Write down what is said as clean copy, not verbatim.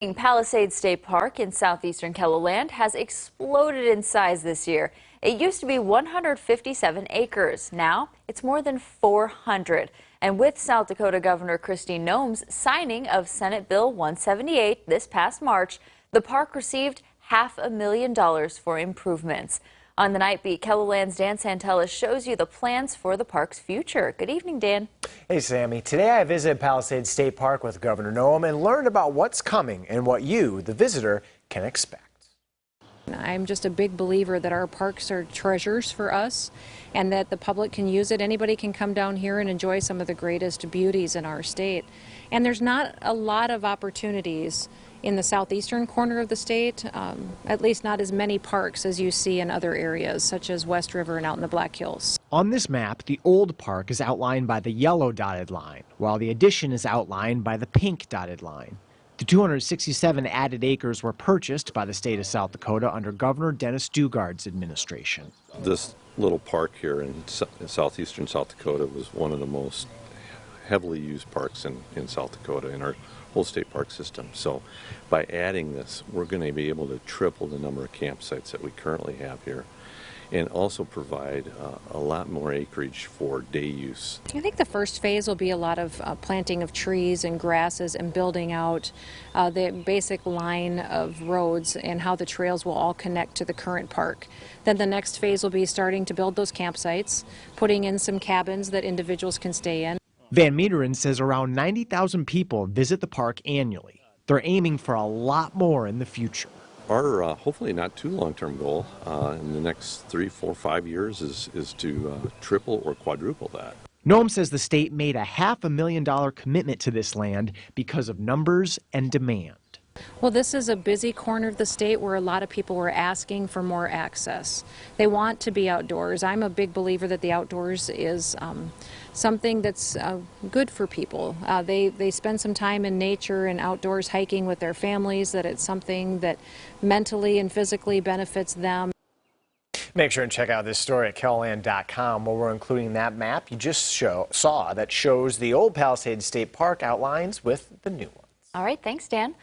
Palisades State Park in southeastern KELOLAND has exploded in size this year. It used to be 157 acres. Now it's more than 400. And with South Dakota Governor Kristi Noem's signing of Senate Bill 178 this past March, the park received $500,000 for improvements. On the Night Beat, KELOLAND's Dan Santella shows you the plans for the park's future. Good evening, Dan. Hey, Sammy. Today I visited Palisades State Park with Governor Noem and learned about what's coming and what you, the visitor, can expect. I'm just a big believer that our parks are treasures for us and that the public can use it. Anybody can come down here and enjoy some of the greatest beauties in our state. And there's not a lot of opportunities in the southeastern corner of the state, at least not as many parks as you see in other areas, such as West River and out in the Black Hills. On this map, the old park is outlined by the yellow dotted line, while the addition is outlined by the pink dotted line. The 267 added acres were purchased by the state of South Dakota under Governor Dennis Dugard's administration. This little park here in southeastern South Dakota was one of the most heavily used parks in South Dakota in our whole state park system. So by adding this, we're going to be able to triple the number of campsites that we currently have here and also provide a lot more acreage for day use. I think the first phase will be a lot of planting of trees and grasses and building out the basic line of roads and how the trails will all connect to the current park. Then the next phase will be starting to build those campsites, putting in some cabins that individuals can stay in. Van Meeteren says around 90,000 people visit the park annually. They're aiming for a lot more in the future. Our hopefully not too long-term goal in the next 3, 4, 5 years is to triple or quadruple that. Noem says the state made a $500,000 commitment to this land because of numbers and demand. Well, this is a busy corner of the state where a lot of people were asking for more access. They want to be outdoors. I'm a big believer that the outdoors is something that's good for people. They spend some time in nature and outdoors hiking with their families, that it's something that mentally and physically benefits them. Make sure and check out this story at KELOLAND.com, where we're including that map you just saw that shows the old Palisades State Park outlines with the new ones. All right, thanks, Dan.